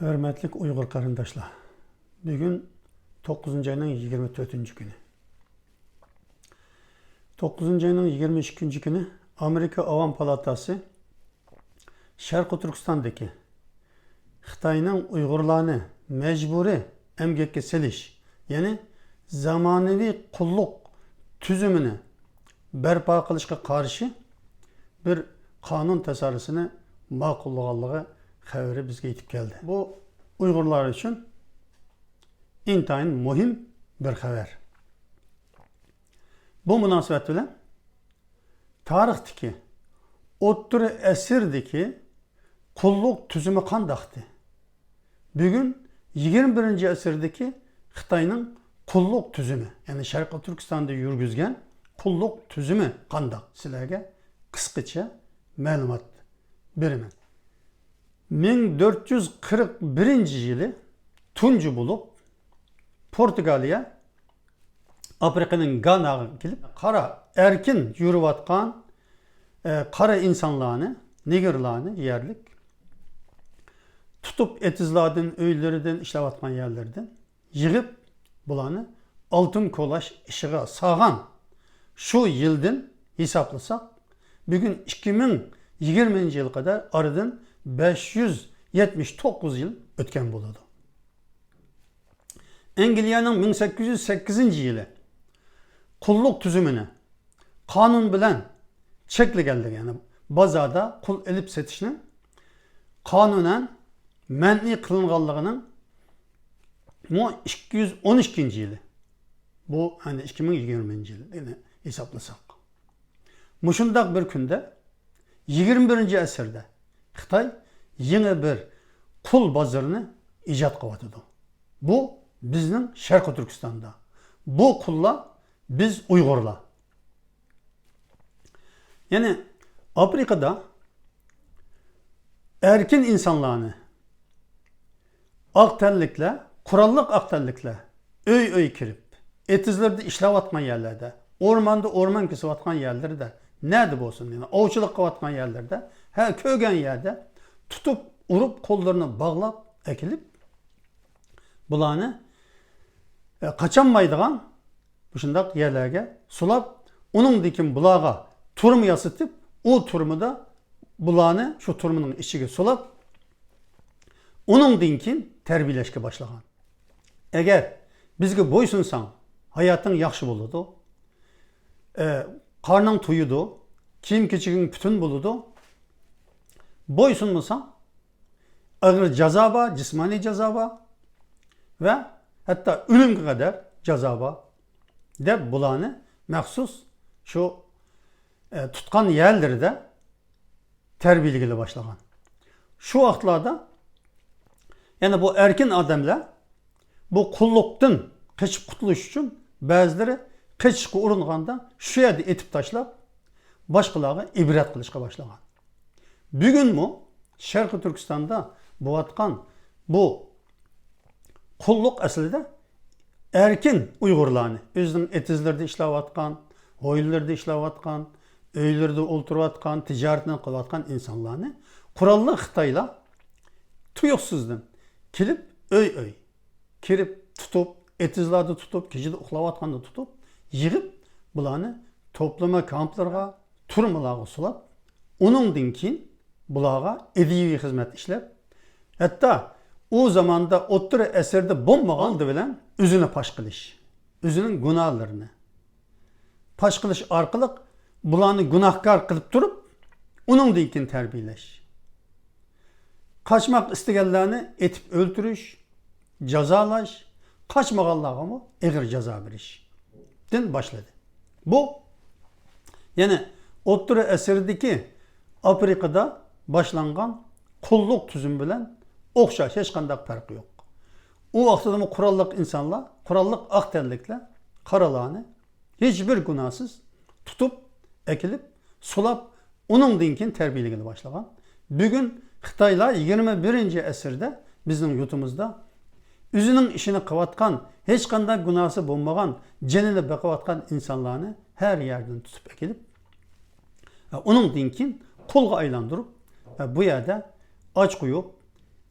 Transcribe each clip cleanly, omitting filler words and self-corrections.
Hürmetlik Uygur karındaşlar. Bugün 9. ayının 24. günü. 9. ayının 22. günü Amerika Avam Palatası Şarkı Türkistan'daki Xitayning Uygurlarni mecburi emgekka selish, yani zamonaviy qulluq tuzumini barpo qilishga qarshi bir qonun tasarrusini ma'qullaganligi xabari bizga yetib keldi. Bu Uygurlar için intayin muhim bir haber. Bu münasebet bilen tarihteki, o'ttir asrdagi qulluq tuzumi qandaqdi? Bugün 21. asrdagi Xitoyning qulluq tuzumi, yani Sharqiy Turkistonda yurgizgan qulluq tuzumi qandaq? Sizlarga qisqacha ma'lumot beraman. 1441 yılı tuncu bulup Portugaliya Afrika'nın Gana'ya gelip kara erkin yürüvatkan kara insanlarını, nigirlarını yerlik tutup etizladın, öylerinden, işlevatkan yerlerden yığıp bulanı altın kolaş ışığa sağan şu yıldan hesaplasak bugün 2020 yıl kadar aradan 579 yıl ötken buludu. Angliyanın 1808 yılı qulluq tuzumini kanun bilen çekli geldi, yani bazada kul elip setişini kanunen men'i kılınganlığının 212. yılı. Bu hani 2020 yılı yine hesaplasak. Muşundak bir günde 21. asırda Xitay yeni bir kul bazarını icat kıvatıdı. Bu bizning Sharqiy Turkistonda. Bu kullar biz Uygurlar. Yani Afrika'da erkin insanlarını aktellikle, kurallık aktellikle öy kirip, etizlerde işlev atman yerlerde, ormanda orman kesip atkan yerlerde, nerede bolsun yani, ovçılık kıvatkan yerlerde, her kögen yerde tutup, urup, kollarını bağlap, ekilip, bulanı kaçanmaydıgan bu şundak yerlerge sulap, onun dikin bulağa turmu yasıtıp, o turmu da bulağını şu turmunun içine sulap, onun dinkin terbiyeleşke başlagan. Eğer bizge boysunsan hayatın yaxşı buludu, karnın tuyudu, kiyim keçigin bütün buludu, boysunmasan ağır ceza var, cismani ceza var ve hatta ölüm kadar ceza var de bulanı məxsus şu tutkan yerleri de terbiyeliyle başlagan. Şu vaxtlarda yani bu erkin adamlar bu kulluqdan kaçıp kurtuluş için bazıları kaçışqa urunganda şu yerde etip taşlap başkalarına ibret kılışqa başlagan. Bugün mu Sharqiy Turkistonda bu atkan bu qulluq aslida erkin Uygurlarni özünün etizlerde işlev atkan, hoylarda işlev atkan, öylerde olturuvatkan, ticaretini kılatkan insanlarni kurallı Xitayla tuyuksuzdan kilip öy kirip tutup, etizlerde tutup, gecede uxlavatkandı tutup, yığıp bularni toplama kamplarga, turmalarga sulap, onun dinkin bulağa edivi hizmet işlep, hatta o zamanda o'ttir asrda bo'lmagandı bilen özüne paş qilish, özünün günahlarını paş qilish orqali bularni günahkar qilib turib, onun dinkin terbiyeleş. Kaçmak istegenlerini etip öldürüş, cezalaş, kaçmaganlarga mı ağır ceza veriş den başladı. Bu yani o'ttir asrdaki Afrika'da başlangan qulluq tuzum bilen okşaş, hiç kandak farkı yok. O vaxtada mı kurallık insanlar, kurallık akterlikle karalarını hiçbir günahsız tutup, ekilip, sulap, onun dinkin terbiyeliğine başlagan. Bugün Xitaylar 21. asırda bizim yutumuzda özünün işini kıvatkan, hiç kandak günahsı bulmagan, cenini bakıvatkan insanlarını her yerden tutup ekilip, onun dinkin kulga aylandırıp, bu yerde aç koyup,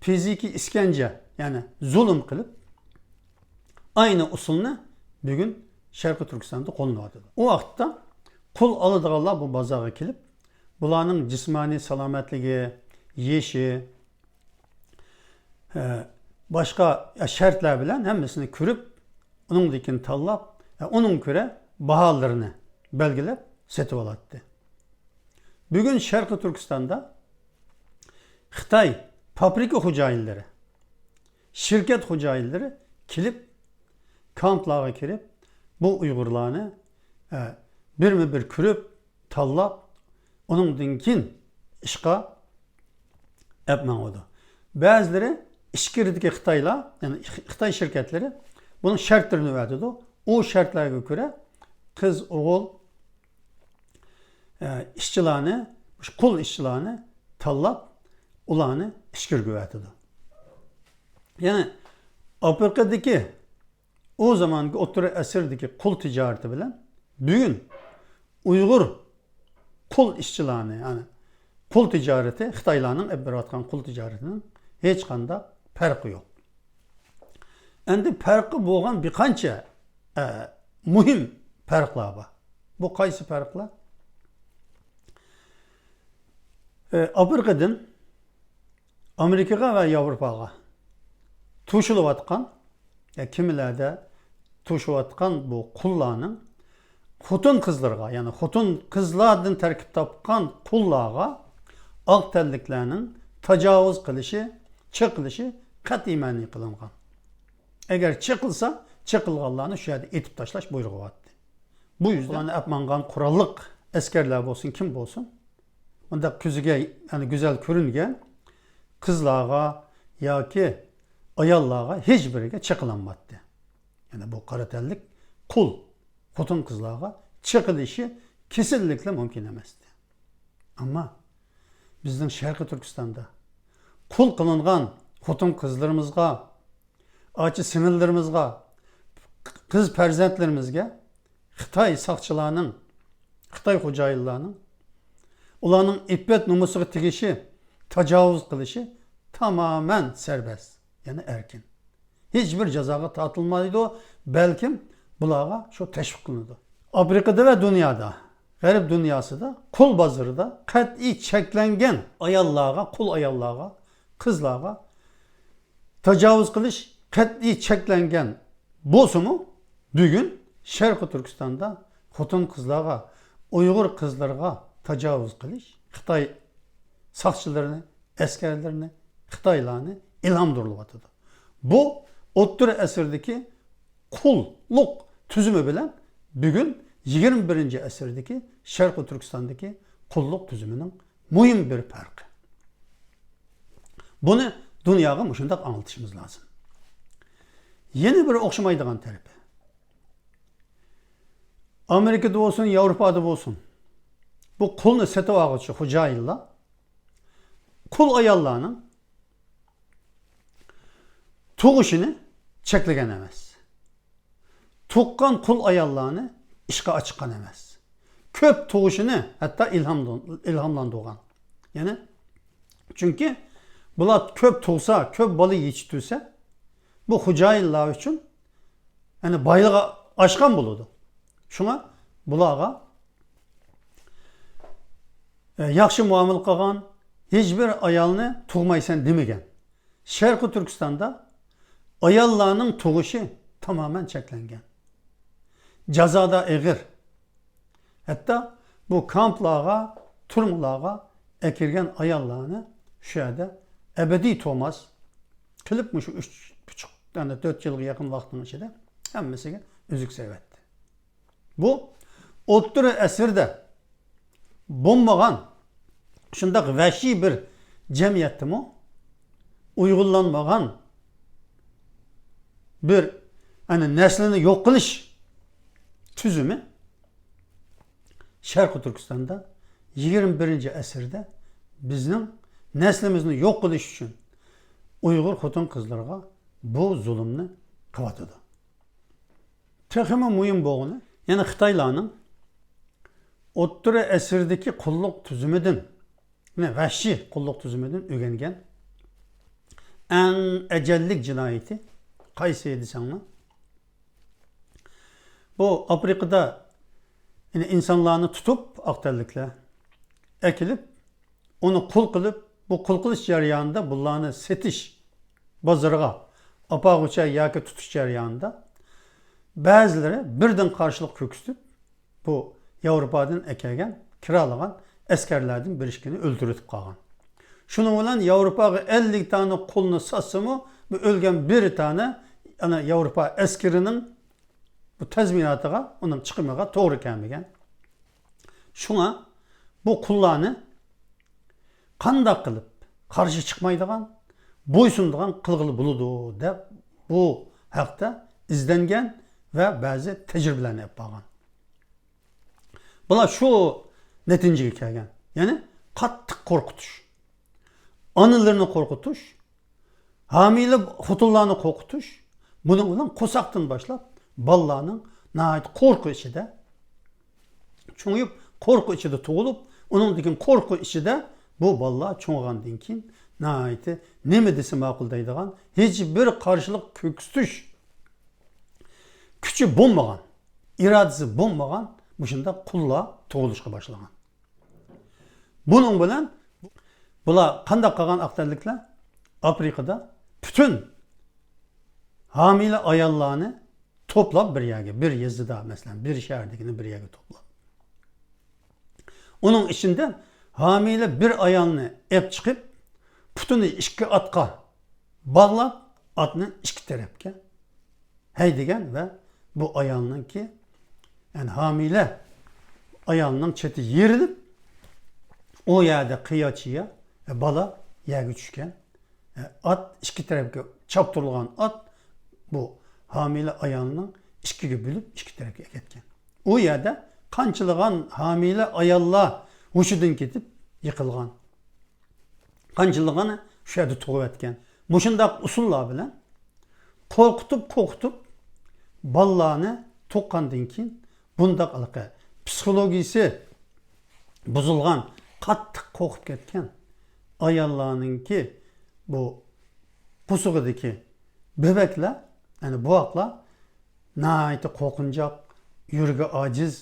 fiziki iskence, yani zulüm kılıp aynı usulni bugun Sharqiy Turkistonda qo'llanadi. U vaqtda qul oladiganlar bu bozorga kelib, bularning jismoniy salomatligi, yeshi, boshqa shartlar bilan hammasini ko'rib, uningdan tanlab, uning ko'ra baholarini belgilab setib oladi. Bugun Sharqiy Turkistonda Xitoy fabrika xo'jayinlari, shirkat xo'jayinlari kelib, kamplarga kirib, bu Uyg'urlarni birma-bir ko'rib, tanlab, uningdan keyin ishga yapmaqdi. Ba'zilari ichkiridagi Xitoylar, ya'ni Xitoy shirkatlari buning shartlarini o'tadi. O shartlarga ko'ra qiz, o'g'il ishchilarni, qul ishchilarni tanlab, ularni ishga o'tadi. Ya'ni Afrikadagi o zamanki o'rta asrdagi qul tijorati bilan bugun Uyg'ur qul ishchilarni, ya'ni qul tijorati, Xitoylarning olib borayotgan qul tijoratining hech qanday farqi yo'q. Endi farqi bo'lgan bir qancha muhim farqlar bor. Bu qaysi farqlar? Afrikadan Amerikaga va Yevropaga to'shilayotgan, kimlarda to'shilayotgan bu qullarning xotin qizlarga, ya'ni xotin qizlardan tarkib topgan qullarga oq tanliklarning tajovuz qilishi, chiqilishi qat'iy ma'ni qilingan. Agar chiqilsa, chiqilganlarni shu yerda etib tashlash buyrug'i bor. Bu yüzden apmangan qurolliq askarlar bo'lsin, kim bo'lsin, unda ko'ziga, ya'ni go'zal ko'ringan qizlarga yoki ayollarga hech biriga chiqilanmadi. Yani bu qora tanlik qul xotin qizlarga chiqilishi kesinlikle mumkin emasdi. Ama bizning Sharqiy Turkistonda qul qilingan xotin qizlarimizga, achi sing'illarimizga, qiz farzandlarimizga Xitoy saqchilarning, Xitoy xo'jayinlarining ularning iffat nomusiga tegishi, tajovuz qilishi tamamen serbest, yani erkin. Hiçbir jazoga tortilmaydi o, balkim bularga shu tashviq qilinadi. Afrikada ve dünyada, g'arb dunyosida qul bozorida qat'iy cheklangan ayollarga, qul ayollarga, qizlarga tajovuz qilish qat'iy cheklangan bo'lsa-mu, bugun Sharqiy Turkistonda xotin qizlarga, Uyg'ur qizlarga tajovuz qilish Xitoy saqchilarini, askarlarini, Xitoylarni ilhomlantirib. Bu o'rta asrdagi qulluq tuzumi bilan bugun 21. asrdagi Sharqiy Turkistondagi qulluq tuzumining muhim bir farqi. Buni dunyoga shunday anlatishimiz lazım. Yeni bir o'xshamaydigan tarafi. Amerikada olsun, Avrupa'da olsun, bu qulni setib oluvchi xo'jayinlar qul ayollarning tug'ishini cheklagan emas. Tuqqan qul ayollarni ishga chiqqan emas. Ko'p tug'ishini hatto ilhomlantirgan. Ya'ni chunki bular ko'p tug'sa, ko'p bola yetishtirsa, bu xo'jayinlar uchun yani boyliqqa oshgan bo'ladi. Shunga bularga yaxshi muomala qilgan, hech bir ayolni tug'maysan demagan. Sharqiy Turkistonda ayollarning tug'ishi tamamen cheklangan. Jazoda ig'ir. Hatta bu kamplarga, turmalarga ekirgen ayollarni shu yerda ebediy tug'mas qilib, shu 3,5 4 yilga yaqin vaqtning ichida hammasiga uzuk sevatdi. Bu o'rta asrda bo'lmagan shunday vahshiy bir jamiyatdimi, uyg'unlanmagan bir neslini yo'q qilish tuzumi Sharqiy Turkistonda 21. asrda bizning neslimizni yo'q qilish uchun Uyg'ur xotin qizlarga bu zulmni qilyotdi. Texmi muhim bo'lgani, yana Xitoylarning o'rta asrdagi qulluq tuzumidan, vahshiy qulluq tuzumidan o'rgangan en ecellik cinayeti kaysıydı sana? Bu Afrika'da yine insanlarını tutup aktarlıkla ekilip onu kul kılıp bu kul kılış jarayonida bunlarni setish bozorga apag'ucha yoki tutish jarayonida ba'zilari birdan qarshilik ko'ksitib bu Yevropadan kelgan kiralagan askarlardan birishkini o'ldirib qolgan. Shuning bilan Yevropaga 50 tane qulni satsimi bu o'lgan bir tane ana Yevropa askarining bu tazminatiga, onun chiqimiga to'g'ri kelmagan. Shunga bu qullarni qanday qilib qarshi chiqmaydigan, bo'ysundigan qilg'ili bo'ladi deb bu haqda izlangan va ba'zi tajribalarni yapgan. Bular shu natijaga kelgan. Ya'ni qattiq qo'rqitish, onalarni qo'rqitish, homiyli xotinlarni qo'rqitish, buning bilan qo'saqdan boshlab bolalarning nihoyat qo'rquv ichida, cho'ngib qo'rquv ichida tug'ilib, uningdan qo'rquv ichida bu bolalar cho'ng'andan keyin nihoyat nima desa ma'qul deydigan, hech bir qarshilik ko'ksitish kuchi bo'lmagan, irodasi bo'lmagan bu shunda qullar tug'ilishga boshlagan. Buning bilan bular qanday qilgan aqtalliklar? Afrikada bütün homiyli ayollarni to'plab bir yerga, bir yezida masalan, bir shahardagini bir yerga to'plab. Uning ichida homiyli bir ayolni ep chiqib, putini ikki atqa bog'lab, atni ikki tarafga haydagan va bu ayolninki, yani homiyli ayolning cheti yerilib, o yerda qiyochiya bola yerga tushgan. At ikki tarafga choptirilgan at bu homiyli ayolning ikkiga bo'lib ikki tarafga ketgan. O yerda qanchalagan homiyli ayollar hushidan ketib yiqilgan. Qanchalagan shu yerda tug'ib o'tgan. Mushundaq usullar bilan qo'rqitib bolalarni tuqqandan keyin bundaq aloqa psixologiyasi buzilgan, qattiq qo'rqib ketgan ayollarninki bu qusug'idagi bebeklar, yani bu akla nihoyat qo'rqinchoq, yuragi ojiz,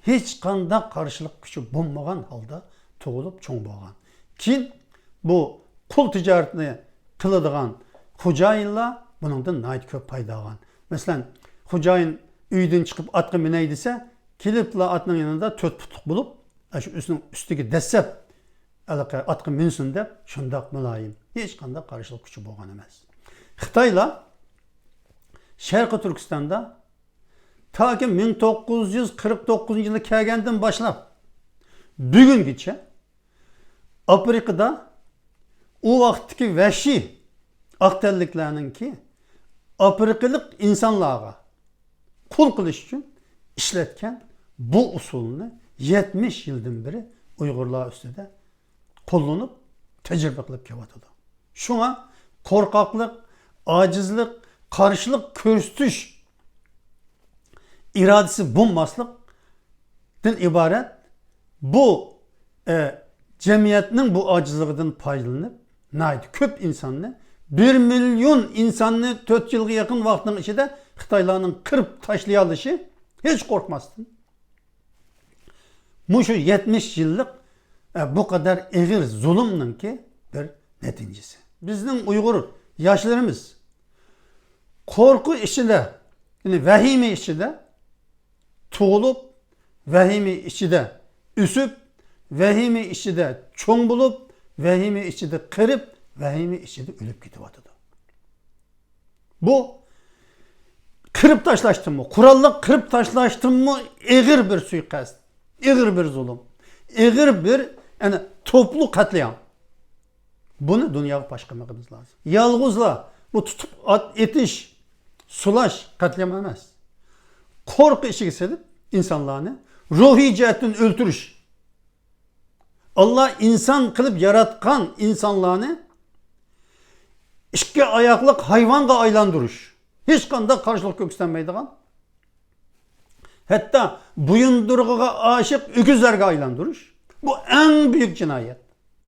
hech qanday qarshilik kuchi bo'lmagan holda tug'ilib cho'ng bo'lgan. Keyin bu qul tijoratini qiladigan xo'jayinlar buningdan nihoyat ko'p foyda olgan. Masalan, xo'jayin uydan chiqib atga minay desa, keliblar atning yanında 4 putliq bo'lib, shu ustiga dasab atga minsin deb shundoq muloyim, hech qanday qarshilik kuchi bo'lgan emas. Xitoylar Sharqiy Turkistonda ta ki 1949 yılı kelgandan boshlab bugungacha Afrikada o vaqtdagi vahshiy aqtalliklarninki afrikalik insonlarga qul qilish uchun ishlatgan bu usulni 70 yildan beri Uyg'urlar ustida qo'llanib tajriba qilib kelyapti. Shunga qo'rqoqlik, ojizlik, qarshilik ko'rsatish irodasi bo'lmaslikdan iborat bu jamiyatning bu ojizligidan foydalanib, nihoyat ko'p insonni, 1 milyon insonni 4 yilga yaqin vaqtning ichida Xitoylarning qirib tashlay olishi hech qo'rqmasdan. Mushu 70 yillik bu kadar egir zulümninki bir neticesi. Bizning Uyg'ur yoshlarimiz korku içinde, yani vahime içinde tug'ilib, vahime içinde üsüp, vahime içinde cho'ng bo'lib, vahime içinde qirib, vahime içinde o'lib ketyapti. Bu qirib tashlashdirmi, qurolli qirib tashlashdirmi egir bir suiqasd, egir bir zulüm, egir bir yani toplu katliam. Bunu dünyaya başlamamız lazım. Yalğızla bu tutup etiş, sulaş katliam emas. Korku işi sedip insanlarını ruhi cihetten öldürüş. Allah insan kılıp yaratkan insanlarını iki ayaklık hayvanga aylandırış. Hiç kanda karşılık göstermeydiğen. Hatta buyundurguğa aşık öküzlerge aylandırış. Bu en büyük cinayet.